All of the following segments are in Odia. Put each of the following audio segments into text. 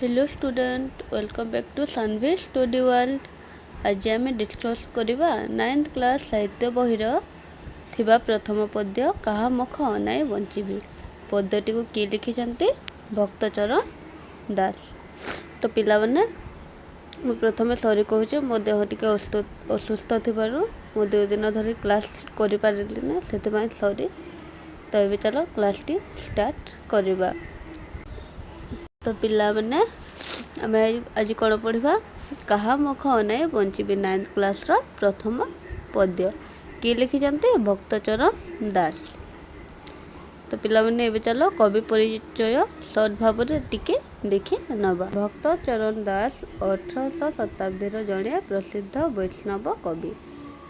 Hello student welcome back to Sanvi study world. आज आम डिस्कस करवा 9th क्लास साहित्य बहिर थिबा प्रथम पद्य कहा मुख अनाई बंचीबी। पद्यटी को किए लिखिछंती भक्तचरण दास। तो पिला माने मु प्रथमे सॉरी कहूचे मो देह टिके असुस्थ थिबारु मो 2 दिन धरी क्लास करि पारिली ना सेते सॉरी। तो ये चलो क्लास टी स्टार्ट करवा। तो पिला माने आम आज कौन पढ़ा कहा मुख अनाई बंचीबी 9th क्लास प्रथम पद्य किए लिखिछंती भक्तचरण दास। तो पिला माने एबे चलो कवि परिचय सर्ट भाव टिके देखि नबा। भक्तचरण दास 1800 शताब्दी जड़े प्रसिद्ध वैष्णव कवि।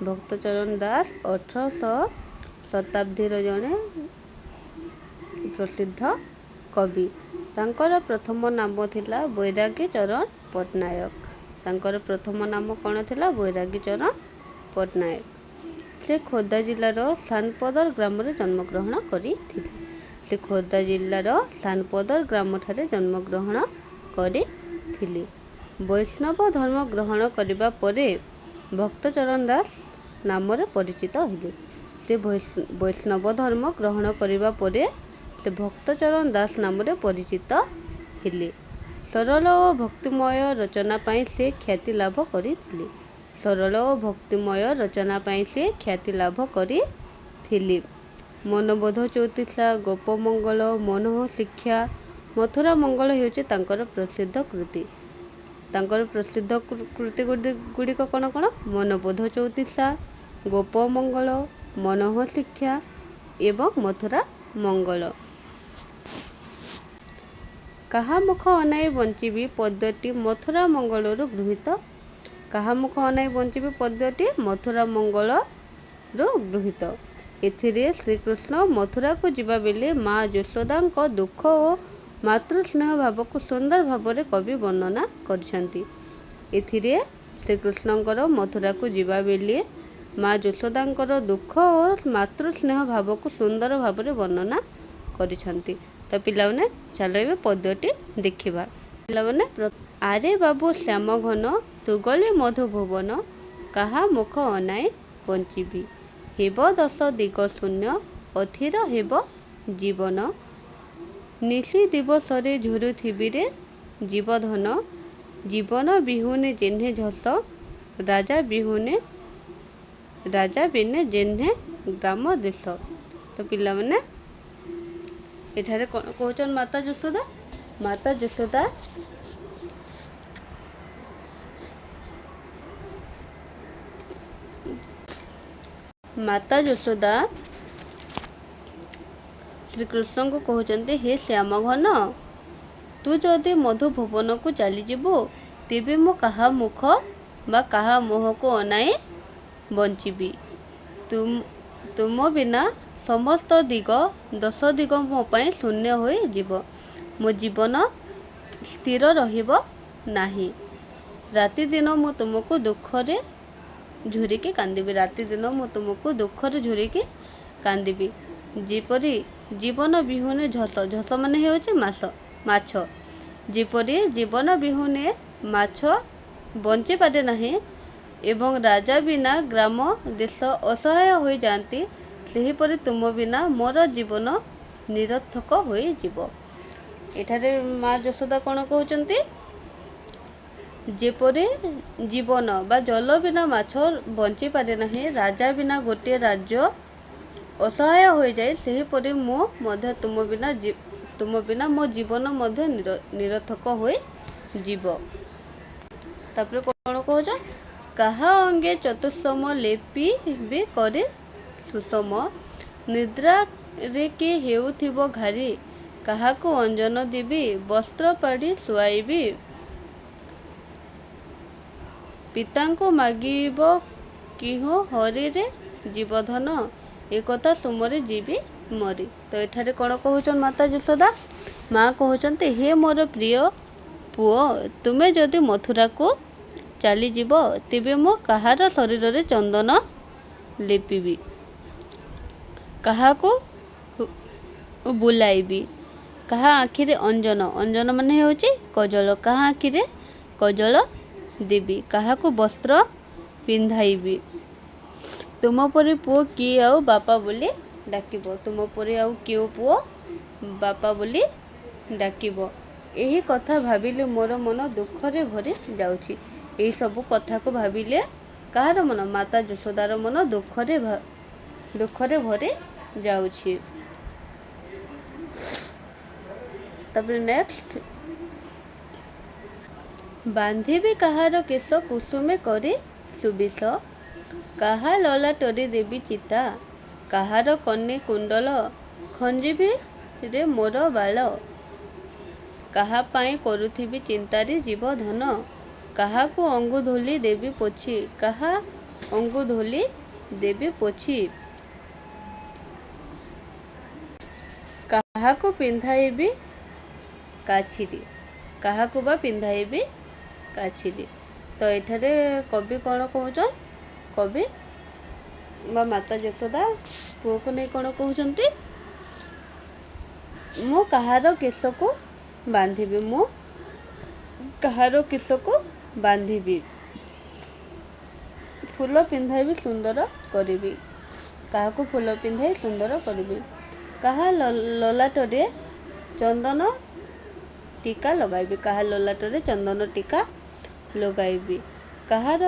भक्तचरण दास 1800 शताब्दी जड़े प्रसिद्ध कवि। तांकर प्रथम नाम थिला बैरागी चरण पट्टनायक। तांकर प्रथम नाम कौन थिला बैरागी चरण पट्टनायक। से खोर्धा जिलार सानपदर ग्राम जन्मग्रहण करथिले। से खोर्धा जिलार सानपदर ग्राम ठारे जन्मग्रहण करथिले। वैष्णव धर्म ग्रहण करिबा परे भक्तचरण दास नाम परिचित हेले। से वैष्णव धर्म ग्रहण करिबा परे से भक्तचरण दास नाम परिचित हेले। सरल और भक्तिमय रचना पाई से ख्याति लाभ करथिले। सरल और भक्तिमय रचना पाई से ख्याति लाभ करथिले। मनबोध चौतीसा गोपमंगल मनोह शिक्षा मथुरा मंगल हेउचे तांकर प्रसिद्ध कृति। तांकर प्रसिद्ध कृति गुड़िक कौन कौन मनबोध चौतीसा गोपमंगल मनोह शिक्षा एवं मथुरा मंगल। कहा मुख अनाई बंचीबी पद्यटी मथुरा मंगल गृहीत। कहा मुख अनाई बंचीबी पद्यटी मथुरा मंगल गृहीत। एथिरे श्रीकृष्ण मथुरा को जीवा बेले माँ यशोदा दुख और मातृस्नेह भाव को सुंदर भाव में कवि वर्णना करछंती। एथिरे श्रीकृष्णकर मथुरा को जीवा बेले माँ यशोदा दुख और मातृस्नेह भाव को सुंदर भाव में वर्णना करछंती। तो पिलाने चलो ये पद्यटी देखा। पिलाने आरे बाबू श्याम घन तु गले मधु भुवन कहा मुख अनाई बंचीबी। हेब 10 दिग शून्य अधीर हेब जीवन निशी दिवसरे झुरुथिबी रे जीवधन जीवन बिहुने जेन्हे झस राजा बिने जेन्हे ग्राम देश। तो पिला माने एठारे कहचन माता यशोदा। माता यशोदा माता यशोदा श्रीकृष्ण को कहते हे श्याम घन तू जदि मधु भुवन को चली जीवु तेबे मो कहा मुख बा कहा मुह को अनाई बंचीबी। तुम बिना समस्त दिग 10 दिग मो पाई शून्य हो जीव। मो जीवन स्थिर रहिब नाही। राति दिन मु तुमको दुखरे झुरिकी कांदिबी। राति दिन मु तुमको दुखरे झुरिकी कांदिबी। जेपरी जीवन बिहुने झस झस माने हेउचे माछ जेपरी जीवन बिहुने माछ बंची पारे नाही एवं राजा बिना ग्राम देश असहाय हो जाती सेहीपरि तुम बिना मोर जीवन निरर्थक हो जीव। एठारे माँ यशोदा कौन कहते जेपरी जीवन बा जल बिना माछ बंची पारे नहीं राजा बिना गोटे राज्य असहाय हो जाए सेहीपरि मो मध्य तुम बिना मो जीवन मध्य निरर्थक हो जीव। तापर कौन कह कहा अंगे चतुस्सम लेपी भी करे सुषम निद्रा रे के हेउथिबो घारी कहा को अंजन देवी वस्त्र पाड़ी सुआईबी पिता को मागिब किहो हरि रे जीवधन एक सुमरे जीवी मरी। तो एठारे कौन कहचन माता यशोदा माँ कहते हे मोर प्रिय पुओ तुमे जदि मथुरा को चली जीव तेबे मो कहार शरीर रे चंदन लेपिबी कहा को बुलाइबी କାହା ଆଖିରେ ଅଞ୍ଜନ, ଅଞ୍ଜନ ମାନେ ହେଉଛି କଜଳ, କାହା ଆଖିରେ କଜଳ ଦେବି, କାହାକୁ ବସ୍ତ୍ର ପିନ୍ଧାଇବି। ତୁମ ପରି ପୁଅ କିଏ ଆଉ ବାପା ବୋଲି ଡାକିବ, ତୁମ ପରି ଆଉ କେଉଁ ପୁଅ ବାପା ବୋଲି ଡାକିବ। ଏହି କଥା ଭାବିଲେ ମୋର ମନ ଦୁଃଖରେ ଭରି ଯାଉଛି। ଏହିସବୁ କଥାକୁ ଭାବିଲେ କାହାର ମନ? ମାତା ଯଶୋଦାର ମନ ଦୁଃଖରେ ଭରି ଯାଉଛି। ତାପରେ ନେକ୍ସଟ, ବାନ୍ଧିବି କାହାର କେଶ କୁସୁମେ କରି ସୁବିଷ, କାହା ଲଲାଟରେ ଦେବି ଚିତା, କାହାର କର୍ଣ୍ଣେ କୁଣ୍ଡଲ ଖଞ୍ଜିବି ରେ ମୋର ବାଳ, କାହା ପାଇଁ କରୁଥିବି ଚିନ୍ତାରେ ଜୀବଧନ, କାହାକୁ ଅଙ୍ଗୁ ଧୂଳି ଦେବି ପୋଛି, କାହା ଅଙ୍ଗୁ ଧୂଳି ଦେବି ପୋଛି, କାହାକୁ ପିନ୍ଧାଇବି କାଛିରେ, କାହାକୁ ବା ପିନ୍ଧାଇବି କାଛିରେ। ତ ଏଠାରେ କବି କ'ଣ କହୁଛନ୍? କବି ବା ମାତା ଯଶୋଦା ପୁଅକୁ ନେଇ କ'ଣ କହୁଛନ୍ତି? ମୁଁ କାହାର କେଶକୁ ବାନ୍ଧିବି, ମୁଁ କାହାର କେଶକୁ ବାନ୍ଧିବି, ଫୁଲ ପିନ୍ଧାଇବି ସୁନ୍ଦର କରିବି, କାହାକୁ ଫୁଲ ପିନ୍ଧାଇ ସୁନ୍ଦର କରିବି, କାହା ଲଲାଟରେ ଚନ୍ଦନ ଟୀକା ଲଗାଇବି, କାହା ଲଲାଟରେ ଚନ୍ଦନ ଟୀକା ଲଗାଇବି, କାହାର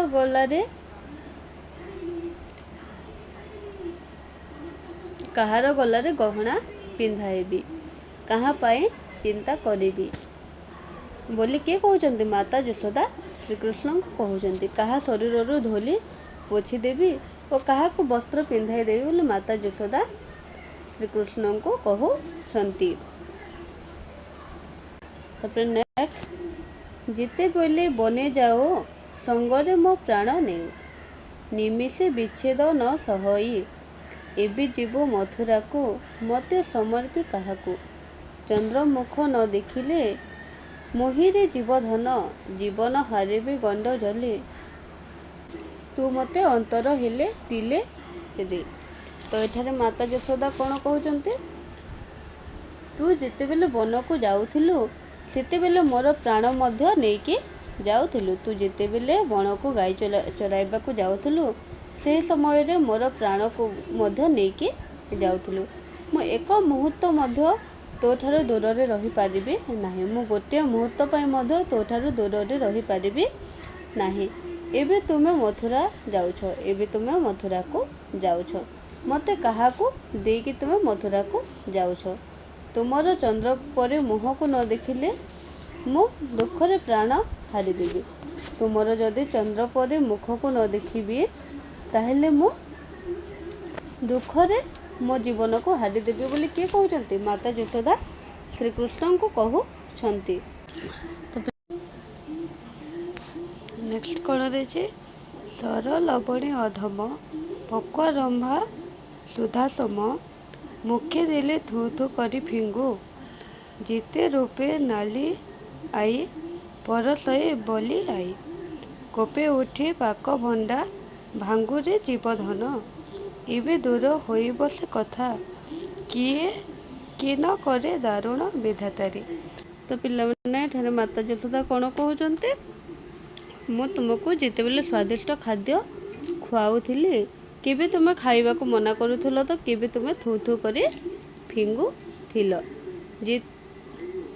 ଗଳାରେ ଗହଣା ପିନ୍ଧାଇବି, କାହା ପାଇଁ ଚିନ୍ତା କରିବି ବୋଲି କିଏ କହୁଛନ୍ତି? ମାତା ଯଶୋଦା ଶ୍ରୀକୃଷ୍ଣଙ୍କୁ କହୁଛନ୍ତି। କାହା ଶରୀରରୁ ଧୂଳି ପୋଛିଦେବି ଓ କାହାକୁ ବସ୍ତ୍ର ପିନ୍ଧାଇ ଦେବି ବୋଲି ମାତା ଯଶୋଦା ଶ୍ରୀକୃଷ୍ଣଙ୍କୁ କହୁଛନ୍ତି। ତାପରେ ନେକ୍ସଟ, ଯେତେବେଳେ ବନେ ଯାଅ ସଙ୍ଗରେ ମୋ ପ୍ରାଣ ନେଉ, ନିମିଷେ ବିଚ୍ଛେଦ ନ ସହଇ, ଏବେ ଯିବୁ ମଥୁରାକୁ ମୋତେ ସମର୍ପି କାହାକୁ, ଚନ୍ଦ୍ରମୁଖ ନ ଦେଖିଲେ ମୋହିରେ ଜୀବଧନ, ଜୀବନ ହାରିବି ଗଣ୍ଡ ଜଲେ, ତୁ ମୋତେ ଅନ୍ତର ହେଲେ ତିଲେ ରେ। ତ ଏଠାରେ ମାତା ଯଶୋଦା କ'ଣ କହୁଛନ୍ତି? ତୁ ଯେତେବେଳେ ବନକୁ ଯାଉଥିଲୁ ସେତେବେଳେ ମୋର ପ୍ରାଣ ମଧ୍ୟ ନେଇକି ଯାଉଥିଲୁ, ତୁ ଯେତେବେଳେ ବଣକୁ ଗାଈ ଚରାଇବାକୁ ଯାଉଥିଲୁ ସେହି ସମୟରେ ମୋର ପ୍ରାଣକୁ ମଧ୍ୟ ନେଇକି ଯାଉଥିଲୁ। ମୁଁ ଏକ ମୁହୂର୍ତ୍ତ ମଧ୍ୟ ତୋଠାରୁ ଦୂରରେ ରହିପାରିବି ନାହିଁ, ମୁଁ ଗୋଟିଏ ମୁହୂର୍ତ୍ତ ପାଇଁ ମଧ୍ୟ ତୋଠାରୁ ଦୂରରେ ରହିପାରିବି ନାହିଁ। ଏବେ ତୁମେ ମଥୁରା ଯାଉଛ, ଏବେ ତୁମେ ମଥୁରାକୁ ଯାଉଛ, ମୋତେ କାହାକୁ ଦେଇକି ତୁମେ ମଥୁରାକୁ ଯାଉଛ? ତୁମର ଚନ୍ଦ୍ର ପରି ମୁହଁକୁ ନ ଦେଖିଲେ ମୁଁ ଦୁଃଖରେ ପ୍ରାଣ ହାରିଦେବି। ତୁମର ଯଦି ଚନ୍ଦ୍ର ପରି ମୁଖକୁ ନ ଦେଖିବି ତାହେଲେ ମୁଁ ଦୁଃଖରେ ମୋ ଜୀବନକୁ ହାରିଦେବି ବୋଲି କିଏ କହୁଛନ୍ତି? ମାତା ଯଶୋଦା ଶ୍ରୀକୃଷ୍ଣଙ୍କୁ କହୁଛନ୍ତି। ନେକ୍ସଟ କ'ଣ ଦେଇଛି? ସର ଲବଣୀ ଅଧମ, ପକ୍ୱା ରମ୍ଭା ସୁଧାସମ, ମୁଖେ ଦେଲେ ଥୁ ଥୁ କରି ଫିଙ୍ଗୁ, ଜିତେ ରୂପେ ନାଲି ଆଇ, ପରଶଏ ବୋଲି ଆଇ, କୋପେ ଉଠି ପାକ ଭଣ୍ଡା, ଭାଙ୍ଗୁରେ ଜୀବଧନ, ଏବେ ଦୂର ହୋଇବ ସେ କଥା, କିଏ କି ନ କରେ ଦାରୁଣ ବିଧାତାରେ। ତ ପିଲାମାନେ ଏଠାରେ ମାତା ଯଶୋଦା କ'ଣ କହୁଛନ୍ତି? ମୁଁ ତୁମକୁ ଯେତେବେଳେ ସ୍ୱାଦିଷ୍ଟ ଖାଦ୍ୟ ଖୁଆଉଥିଲି କେବେ ତୁମେ ଖାଇବାକୁ ମନା କରୁଥିଲ ତ କେବେ ତୁମେ ଥୁ ଥୁ କରି ଫିଙ୍ଗୁଥିଲ,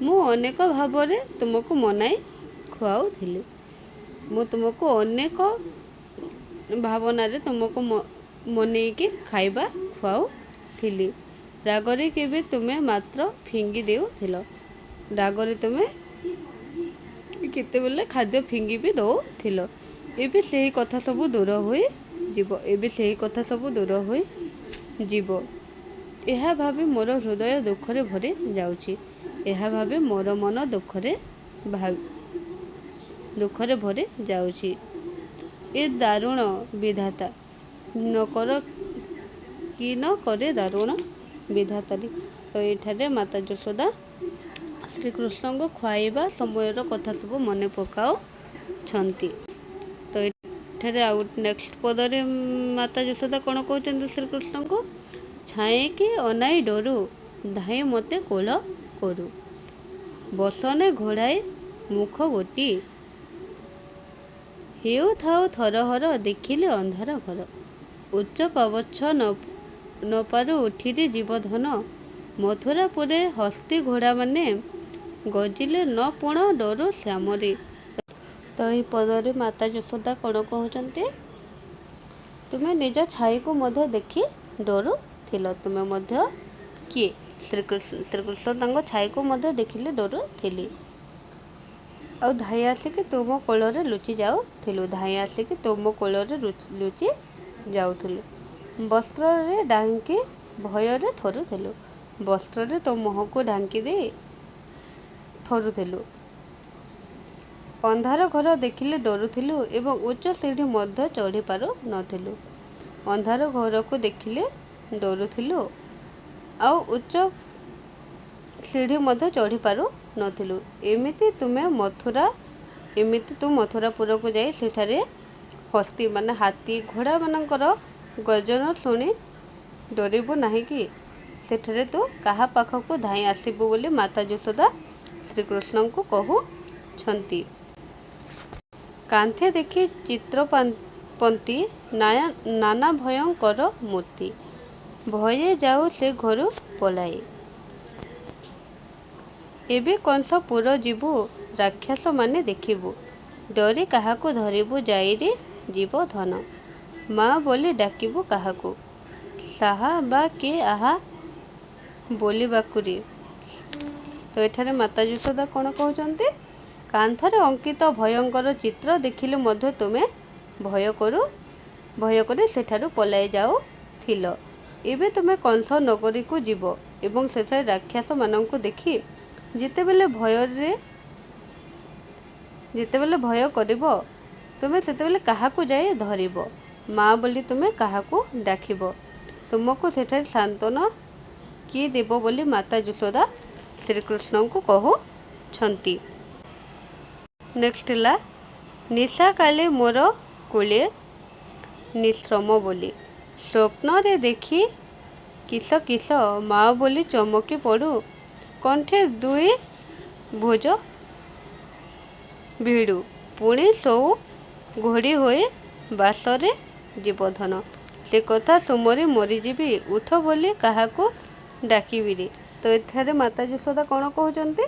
ମୁଁ ଅନେକ ଭାବରେ ତୁମକୁ ମନାଇ ଖୁଆଉଥିଲି, ମୁଁ ତୁମକୁ ଅନେକ ଭାବନାରେ ତୁମକୁ ମନେଇକି ଖାଇବା ଖୁଆଉଥିଲି, ରାଗରେ କେବେ ତୁମେ ମାତ୍ର ଫିଙ୍ଗି ଦେଉଥିଲ, ରାଗରେ ତୁମେ କେତେବେଳେ ଖାଦ୍ୟ ଫିଙ୍ଗି ବି ଦେଉଥିଲ, ଏବେ ସେହି କଥା ସବୁ ଦୂର ହୋଇଯିବ, ଏବେ ସେହି କଥା ସବୁ ଦୂର ହୋଇଯିବ। ଏହା ଭାବି ମୋର ହୃଦୟ ଦୁଃଖରେ ଭରି ଯାଉଛି, ଏହା ଭାବି ମୋର ମନ ଦୁଃଖରେ ଭରି ଯାଉଛି। ଏ ଦାରୁଣ ବିଧାତା କି ନ କରେ ଦାରୁଣ ବିଧାତାରେ। ତ ଏଠାରେ ମାତା ଯଶୋଦା ଶ୍ରୀକୃଷ୍ଣଙ୍କୁ ଖୁଆଇବା ସମୟର କଥା ସବୁ ମନେ ପକାଉଛନ୍ତି। ତ ଏଠାରେ ଆଉ ନେକ୍ସଟ ପଦରେ ମାତା ଯଶୋଦା କ'ଣ କହୁଛନ୍ତି ଶ୍ରୀକୃଷ୍ଣଙ୍କୁ? ଛାଏଁକି ଅନାଇ ଡରୁ, ଧାଇଁ ମୋତେ କୋଳ କରୁ। ବସନେ ଘୋଡ଼ାଏ ମୁଖ ଗୋଟିଏ, ହେଉଥାଉ ଥରହର ଦେଖିଲେ ଅନ୍ଧାର ଘର। ଉଚ୍ଚ ପାବଚ୍ଛ ନ ପାରୁ ଉଠିରେ ଜୀବଧନ, ମଥୁରାପୁରେ ହସ୍ତି ଘୋଡ଼ାମାନେ, ଗଜିଲେ ନ ପୁଣ ଡରୁ ଶ୍ୟାମରେ। ତ ଏହି ପଦରେ ମାତା ଯଶୋଦା କ'ଣ କହୁଛନ୍ତି? ତୁମେ ନିଜ ଛାଇକୁ ମଧ୍ୟ ଦେଖି ଡରୁଥିଲ। ତୁମେ ମଧ୍ୟ କିଏ? ଶ୍ରୀକୃଷ୍ଣ ତାଙ୍କ ଛାଇକୁ ମଧ୍ୟ ଦେଖିଲେ ଡରୁଥିଲି। ଆଉ ଧାଇଁ ଆସିକି ତୁମ କୋଳରେ ଲୁଚି ଯାଉଥିଲୁ। ଧାଇଁ ଆସିକି ତୁମ କୋଳରେ ଲୁଚି ଯାଉଥିଲୁ। ବସ୍ତ୍ରରେ ଢାଙ୍କି ଭୟରେ ଥରୁଥିଲୁ। ବସ୍ତ୍ରରେ ତୋ ମୁହଁକୁ ଢାଙ୍କି ଦେଇ ଥରୁଥିଲୁ। ଅନ୍ଧାର ଘର ଦେଖିଲେ ଡରୁଥିଲୁ ଏବଂ ଉଚ୍ଚ ସିଢ଼ି ମଧ୍ୟ ଚଢ଼ି ପାରୁନଥିଲୁ। ଅନ୍ଧାର ଘରକୁ ଦେଖିଲେ ଡରୁଥିଲୁ ଆଉ ଉଚ୍ଚ ସିଢ଼ି ମଧ୍ୟ ଚଢ଼ି ପାରୁନଥିଲୁ। ଏମିତି ତୁ ମଥୁରାପୁରକୁ ଯାଇ ସେଠାରେ ହସ୍ତି ମାନେ ହାତୀ ଘୋଡ଼ାମାନଙ୍କର ଗର୍ଜନ ଶୁଣି ଡରିବୁ ନାହିଁ କି? ସେଠାରେ ତୁ କାହା ପାଖକୁ ଧାଇଁ ଆସିବୁ ବୋଲି ମାତା ଯଶୋଦା ଶ୍ରୀକୃଷ୍ଣଙ୍କୁ କହୁଛନ୍ତି। କାନ୍ଥେ ଦେଖି ଚିତ୍ରପନ୍ତି ନାନା ଭୟଙ୍କର ମୂର୍ତ୍ତି, ଭୟେ ଯାଉ ସେ ଘରୁ ପଳାଇ। ଏବେ କଂସପୁର ଯିବୁ ରାକ୍ଷସମାନେ ଦେଖିବୁ, ଡରି କାହାକୁ ଧରିବୁ ଯାଇରେ ଜୀବଧନ। ମା ବୋଲି ଡାକିବୁ କାହାକୁ, ସାହା ବା କେ ଆହା ବୋଲିବାକୁରେ। ତ ଏଠାରେ ମାତା ଯଶୋଦା କ'ଣ କହୁଛନ୍ତି? କାନ୍ଥରେ ଅଙ୍କିତ ଭୟଙ୍କର ଚିତ୍ର ଦେଖିଲେ ମଧ୍ୟ ତୁମେ ଭୟ କରି ସେଠାରୁ ପଳାଇ ଯାଉଥିଲ। ଏବେ ତୁମେ କଂସ ନଗରୀକୁ ଯିବ ଏବଂ ସେଠାରେ ରାକ୍ଷସମାନଙ୍କୁ ଦେଖି ଯେତେବେଳେ ଭୟ କରିବ, ତୁମେ ସେତେବେଳେ କାହାକୁ ଯାଇ ଧରିବ, ମା ବୋଲି ତୁମେ କାହାକୁ ଡାକିବ, ତୁମକୁ ସେଠାରେ ସାନ୍ତ୍ୱନା କିଏ ଦେବ ବୋଲି ମାତା ଯଶୋଦା ଶ୍ରୀକୃଷ୍ଣଙ୍କୁ କହୁଛନ୍ତି। ନେକ୍ସଟ ହେଲା ନିଶା କାଳେ ମୋର କୁଳେ ନିଶ୍ରମ ବୋଲି, ସ୍ୱପ୍ନରେ ଦେଖି କିସ କିସ ମା ବୋଲି ଚମକି ପଡ଼ୁ, କଣ୍ଠେ ଦୁଇ ଭୁଜ ଭିଡ଼ୁ, ପୁଣି ଶୋଉ ଘୋଡ଼ି ହୋଇ ବାସରେ ଜୀବଧନ। ସେ କଥା ସୁମରି ମରିଯିବି, ଉଠ ବୋଲି କାହାକୁ ଡାକିବିରେ। ତ ଏଠାରେ ମାତା ଯଶୋଦା କ'ଣ କହୁଛନ୍ତି?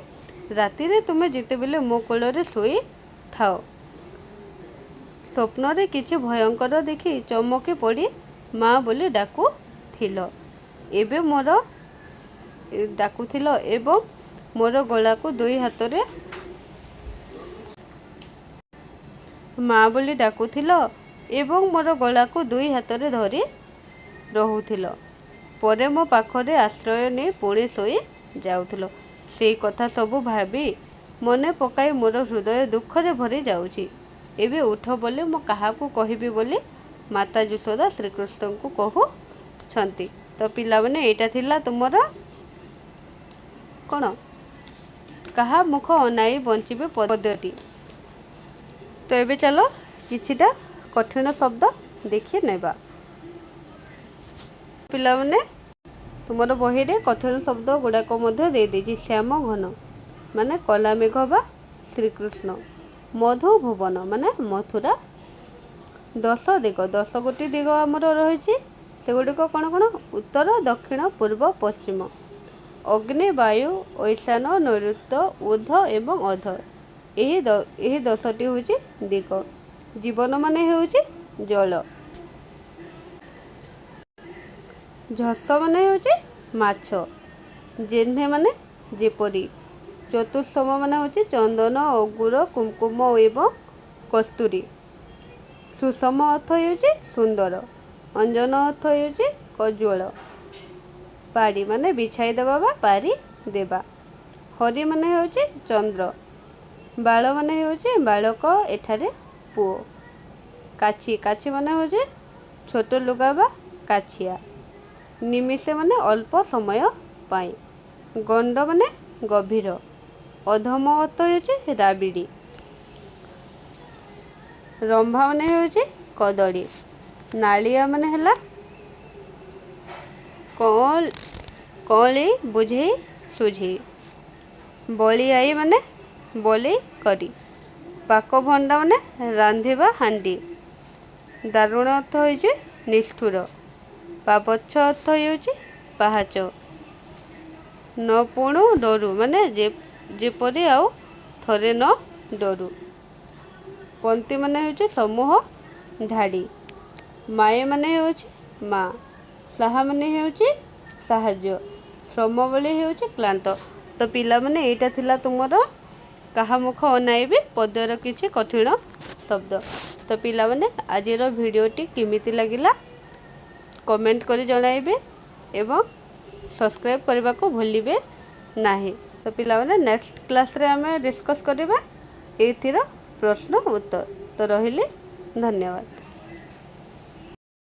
ରାତିରେ ତୁମେ ଯେତେବେଳେ ମୋ କୋଳରେ ଶୋଇଥାଅ, ସ୍ୱପ୍ନରେ କିଛି ଭୟଙ୍କର ଦେଖି ଚମକି ପଡ଼ି ମା ବୋଲି ଡାକୁଥିଲ ଏବଂ ମୋର ଗଳାକୁ ଦୁଇ ହାତରେ ମା ବୋଲି ଡାକୁଥିଲ ଏବଂ ମୋର ଗଳାକୁ ଦୁଇ ହାତରେ ଧରି ରହୁଥିଲ। ପରେ ମୋ ପାଖରେ ଆଶ୍ରୟ ନେଇ ପୁଣି ଶୋଇ ଯାଉଥିଲ। ସେଇ କଥା ସବୁ ଭାବି ମନେ ପକାଇ ମୋର ହୃଦୟ ଦୁଃଖରେ ଭରି ଯାଉଛି। ଏବେ ଉଠ ବୋଲି ମୁଁ କାହାକୁ କହିବି ବୋଲି ମାତା ଯଶୋଦା ଶ୍ରୀକୃଷ୍ଣଙ୍କୁ କହୁଛନ୍ତି। ତ ପିଲାମାନେ ଏଇଟା ଥିଲା ତୁମର କ'ଣ? କାହା ମୁଖ ଅନାଇ ବଞ୍ଚିବେ ପଦ୍ୟଟି। ତ ଏବେ ଚାଲ କିଛିଟା କଠିନ ଶବ୍ଦ ଦେଖି ନେବା। ପିଲାମାନେ ତୁମର ବହିରେ କଠିନ ଶବ୍ଦ ଗୁଡ଼ାକ ମଧ୍ୟ ଦେଇଦେଇଛି। ଶ୍ୟାମ ଘନ ମାନେ କଲା ମେଘ ବା ଶ୍ରୀକୃଷ୍ଣ, ମଧୁ ଭୁବନ ମାନେ ମଥୁରା, 10 ଦିଗ 10 ଗୋଟି ଦିଗ ଆମର ରହିଛି। ସେଗୁଡ଼ିକ କ'ଣ କ'ଣ? ଉତ୍ତର, ଦକ୍ଷିଣ, ପୂର୍ବ, ପଶ୍ଚିମ, ଅଗ୍ନି, ବାୟୁ, ଐଶାନ, ନୈଋତ୍ୟ, ଉର୍ଦ୍ଧ ଏବଂ ଅଧ। ଏହି 10ଟି ହେଉଛି ଦିଗ। ଜୀବନ ମାନେ ହେଉଛି ଜଳ, ଝସ ମାନେ ହେଉଛି ମାଛ, ଜେହ୍ନେ ମାନେ ଯେପରି, ଚତୁଃସମ ମାନେ ହେଉଛି ଚନ୍ଦନ, ଅଗୁର, କୁଙ୍କୁମ ଏବଂ କସ୍ତୁରୀ, ସୁଷମ ଅର୍ଥ ହେଉଛି ସୁନ୍ଦର, ଅଞ୍ଜନ ଅର୍ଥ ହେଉଛି କଜ୍ୱଳ, ପାଡ଼ି ମାନେ ବିଛାଇ ଦେବା ବା ପାରି ଦେବା, ହରି ମାନେ ହେଉଛି ଚନ୍ଦ୍ର, ବାଳ ମାନେ ହେଉଛି ବାଳକ ଏଠାରେ ପୁଅ, କାଛି ମାନେ ହେଉଛି ଛୋଟ ଲୁଗା ବା କାଛିଆ, ନିମିଷେ ମାନେ ଅଳ୍ପ ସମୟ ପାଇଁ, ଗଣ୍ଡ ମାନେ ଗଭୀର, ଅଧମ ଅର୍ଥ ହେଉଛି ରାବିଡ଼ି, ରମ୍ଭା ମାନେ ହେଉଛି କଦଳୀ, ନାଳିଆ ମାନେ ହେଲା କଅଁଳି ବୁଝେଇ ସୁଝେଇ, ବଳିଆଇ ମାନେ ବଳି କରି। ପାକଭଣ୍ଡା ମାନେ ରାନ୍ଧିବା ହାଣ୍ଡି। ଦାରୁଣ ଅର୍ଥ ହେଉଛି ନିଷ୍ଠୁର। ପାବଚ୍ଛ ଅର୍ଥ ହେଉଛି ପାହାଚ। ନ ପୁଣୁ ଡରୁ ମାନେ ଯେପରି ଆଉ ଥରେ ନ ଡରୁ। ପନ୍ତି ମାନେ ହେଉଛି ସମୂହ ଧାଡ଼ି। ମାଏ ମାନେ ହେଉଛି ମା। ସାହା ମାନେ ହେଉଛି ସାହାଯ୍ୟ। ଶ୍ରମ ବଳି ହେଉଛି କ୍ଳାନ୍ତ। ତ ପିଲାମାନେ ଏଇଟା ଥିଲା ତୁମର କାହା ମୁଖ ଅନାଇବି ପଦ୍ୟର କିଛି କଠିନ ଶବ୍ଦ। ତ ପିଲାମାନେ ଆଜିର ଭିଡ଼ିଓଟି କେମିତି ଲାଗିଲା କମେଣ୍ଟ କରି ଜଣାଇବେ ଏବଂ ସବସ୍କ୍ରାଇବ୍ କରିବାକୁ ଭୁଲିବେ ନାହିଁ। ତ ପିଲାମାନେ ନେକ୍ସଟ କ୍ଲାସ୍ରେ ଆମେ ଡିସ୍କସ୍ କରିବା ଏଇଥିର ପ୍ରଶ୍ନ ଉତ୍ତର। ତ ରହିଲି, ଧନ୍ୟବାଦ।